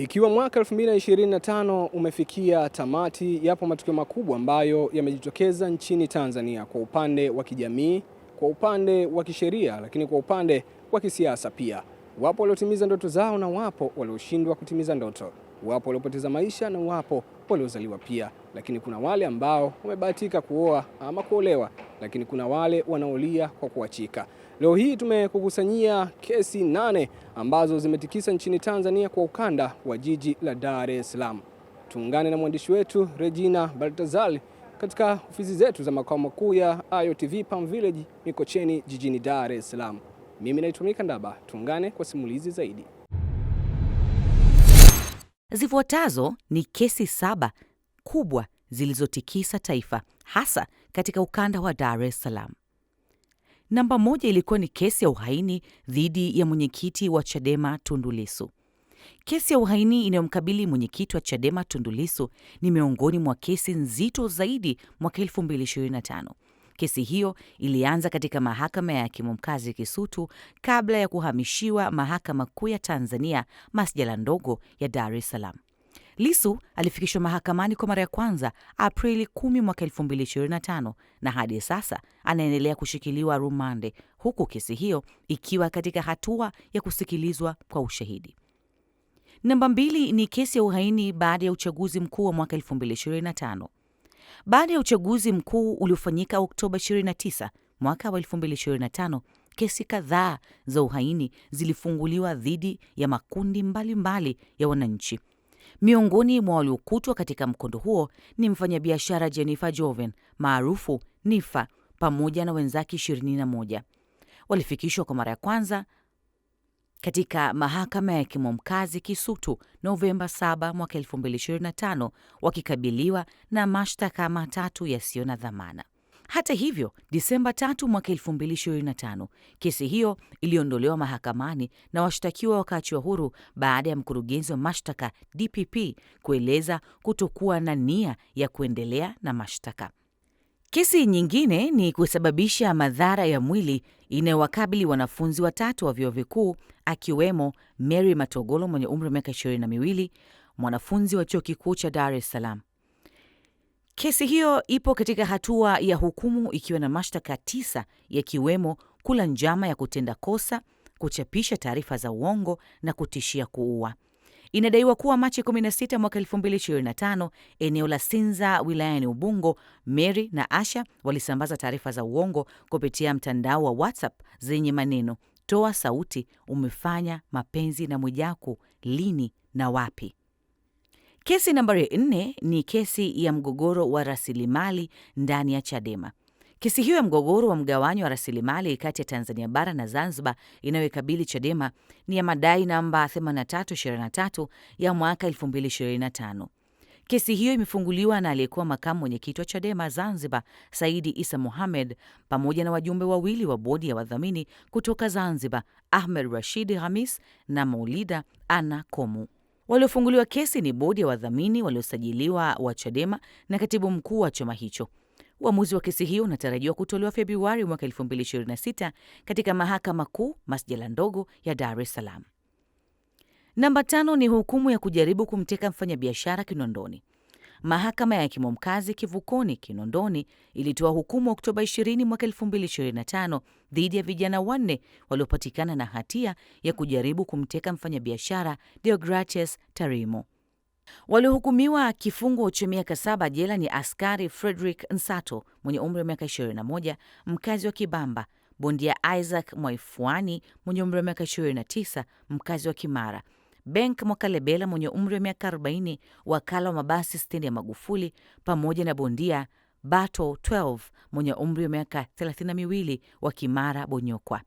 Ikiwa mwaka 2025 umefikia tamati, yapo matukio makubwa ambayo yamejitokeza nchini Tanzania kwa upande wa kijamii, kwa upande wa kisheria, lakini kwa upande wa kisiasa pia. Wapo waliotimiza ndoto zao na wapo walioshindwa kutimiza ndoto. Wapo waliopoteza maisha na wapo waliozaliwa pia. Lakini kuna wale ambao wamebahatika kuoa ama kuolewa, lakini kuna wale wanaolia kwa kuachika. Leo hii tumekukusanyia kesi 8 ambazo zimetikisa nchini Tanzania kwa ukanda wa jiji la Dar es Salaam. Tuungane na mwandishi wetu Regina Baltazali katika ofisi zetu za makao makuu ya IOTV Palm Village Mikocheni jijini Dar es Salaam. Mimi naitwa Mika Ndaba, tuungane kwa simulizi zaidi. Zifuatazo ni kesi 7 kubwa zilizotikisa taifa, hasa katika ukanda wa Dar es Salaam. Namba 1 ilikuwa ni kesi ya uhaini dhidi ya mwenyekiti wa Chadema Tundu Lissu. Kesi ya uhaini inayomkabili mwenyekiti wa Chadema Tundu Lissu ni miongoni mwa kesi nzito zaidi mwaka 2025. Kesi hiyo ilianza katika mahakama ya hakimu mkazi Kisutu kabla ya kuhamishiwa mahakama kuu ya Tanzania masjala ndogo ya Dar es Salaam. Lissu alifikishwa mahakamani kwa mara ya kwanza Aprili 10 mwaka 2025 na hadi sasa anaendelea kushikiliwa rumande, huku kesi hiyo ikiwa katika hatua ya kusikilizwa kwa ushahidi. Namba 2 ni kesi ya uhaini baada ya uchaguzi mkuu wa mwaka 2025. Baada ya uchaguzi mkuu uliofanyika Oktoba 29 mwaka wa 2025, kesi kadhaa za uhaini zilifunguliwa dhidi ya makundi mbalimbali ya wananchi. Miongoni mwa waliokutwa katika mkondo huo ni mfanyabiashara Jennifer Joven maarufu Nifa pamoja na wenzake 21. Walifikishwa kwa mara ya kwanza katika mahakama ya hakimu mkazi Kisutu Novemba 7 mwaka 2025 wakikabiliwa na mashtaka matatu yasiyo na dhamana. Hata hivyo, Disemba 3 mwaka 2025, kesi hiyo iliondolewa mahakamani na washtakiwa wakaachiwa huru baada ya mkurugenzi wa mashtaka DPP kueleza kutokuwa na nia ya kuendelea na mashtaka. Kesi nyingine ni kusababisha madhara ya mwili inayowakabili wanafunzi 3 wa vyuo vikuu akiwemo Mary Matogolo mwenye umri wa miaka 22, mwanafunzi wa chuo kikuu cha Dar es Salaam. Kesi hiyo ipo katika hatua ya hukumu ikiwa na mashtaka 9 yakiwemo kula njama ya kutenda kosa, kuchapisha taarifa za uongo na kutishia kuua. Inadaiwa kuwa Machi 16 mwaka 2025, eneo la Sinza wilayani Ubungo, Mary na Asha walisambaza taarifa za uongo kupitia mtandao wa WhatsApp zenye maneno: toa sauti, umefanya mapenzi na Mwijaku lini na wapi? Kesi nambari 4 ni kesi ya mgogoro wa rasilimali ndani ya Chadema. Kesi hiyo ya mgogoro wa mgawanyo wa rasilimali kati ya Tanzania bara na Zanzibar inayoikabili Chadema ni ya madai namba 8323 ya mwaka 2025. Kesi hiyo imefunguliwa na aliyekuwa makamu mwenyekiti wa Chadema Zanzibar Saidi Isa Mohamed pamoja na wajumbe 2 wa bodi ya wadhamini kutoka Zanzibar, Ahmed Rashid Hamis na Maulida Anna Komu. Waliofunguliwa kesi ni bodi ya wadhamini waliosajiliwa wa Chadema na katibu mkuu wa chama hicho. Uamuzi wa kesi hiyo unatarajiwa kutolewa Februari mwaka 2026 katika mahakama kuu masjala ndogo ya Dar es Salaam. Namba 5 ni hukumu ya kujaribu kumteka mfanyabiashara Kinondoni. Mahakama ya hakimu mkazi Kivukoni Kinondoni ilitoa hukumu Oktoba 20 mwaka 2025 dhidi ya vijana 4 waliopatikana na hatia ya kujaribu kumteka mfanyabiashara Deogratius Tarimo. Waliohukumiwa kifungo cha miaka 7 jela ni askari Frederick Nsato mwenye umri wa miaka 21, mkazi wa Kibamba, bondia Isaac Mwaifuani mwenye umri wa miaka 29, mkazi wa Kimara, Bank Mwakalebela mwenye umri wa miaka 40, wakala wa mabasi stendi ya Magufuli, pamoja na bondia Bato 12 mwenye umri wa miaka 32 wa Kimara Bonyokwa.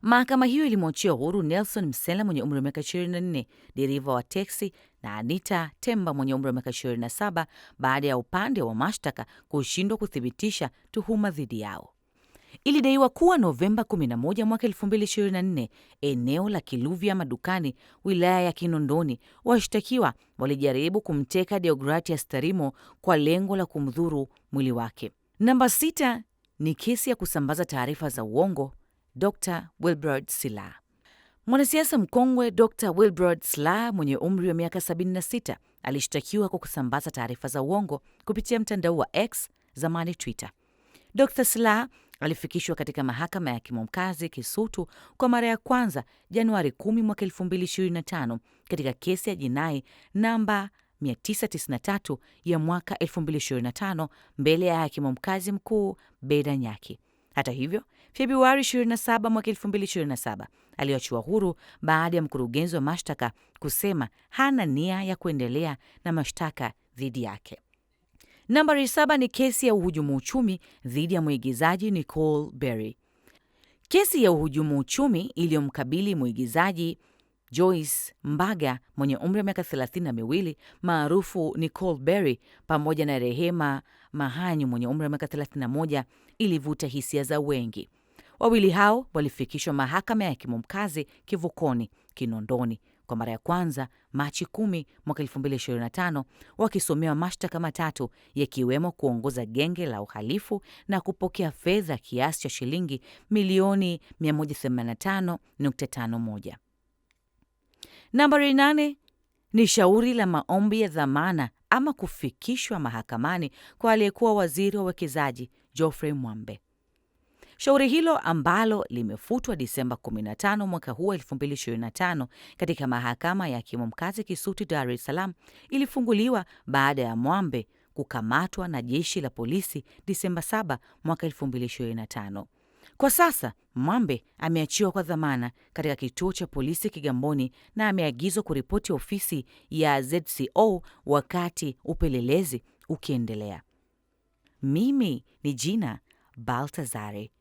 Mahakama hiyo ilimwachia huru Nelson Msela mwenye umri wa miaka 24, dereva wa teksi, na Anita Temba mwenye umri wa miaka 27 baada ya upande wa mashtaka kushindwa kuthibitisha tuhuma dhidi yao. Ilidaiwa kuwa Novemba 11 mwaka 2024, eneo la Kiluvya Madukani, wilaya ya Kinondoni, washtakiwa walijaribu kumteka Deogratius Tarimo kwa lengo la kumdhuru mwili wake. Namba 6 ni kesi ya kusambaza taarifa za uongo Dr. Wilbrod Sila. Mwanasiasa mkongwe Dr. Wilbrod Slaa mwenye umri wa miaka 76 alishtakiwa kwa kusambaza taarifa za uongo kupitia mtandao wa X, zamani Twitter. Dr. Slaa alifikishwa katika mahakama ya hakimu mkazi Kisutu kwa mara ya kwanza Januari 10 mwaka 2025 katika kesi ya jinai namba 993 ya mwaka 2025 mbele ya hakimu mkazi mkuu Beda Nyaki. Hata hivyo, Februari 27 mwaka 2027 aliachiwa huru baada ya mkurugenzi wa mashtaka kusema hana nia ya kuendelea na mashtaka dhidi yake. Nambari 7 ni kesi ya uhujumu uchumi dhidi ya mwigizaji Nicole Berry. Kesi ya uhujumu uchumi iliyomkabili mwigizaji Joyce Mbaga mwenye umri wa miaka 32 maarufu Nicole Berry pamoja na Rehema Mahanyu mwenye umri wa miaka 31 ilivuta hisia za wengi. Wawili hao walifikishwa mahakama ya hakimu mkazi Kivukoni, Kinondoni kwa mara ya kwanza Machi 10 mwaka 2025 wakisomewa mashtaka matatu yakiwemo kuongoza genge la uhalifu na kupokea fedha kiasi cha shilingi milioni 185.51. Nambari 8 ni shauri la maombi ya dhamana ama kufikishwa mahakamani kwa aliyekuwa waziri wa uwekezaji Geoffrey Mwambe. Shauri hilo ambalo limefutwa Disemba 15 mwaka huu 2025 katika mahakama ya hakimu mkazi Kisutu, Dar es Salaam ilifunguliwa baada ya Mwambe kukamatwa na jeshi la polisi Disemba 7 mwaka 2025. Kwa sasa Mwambe ameachiwa kwa dhamana katika kituo cha polisi Kigamboni na ameagizwa kuripoti ofisi ya ZCO wakati upelelezi ukiendelea. Mimi ni Gina Baltazare.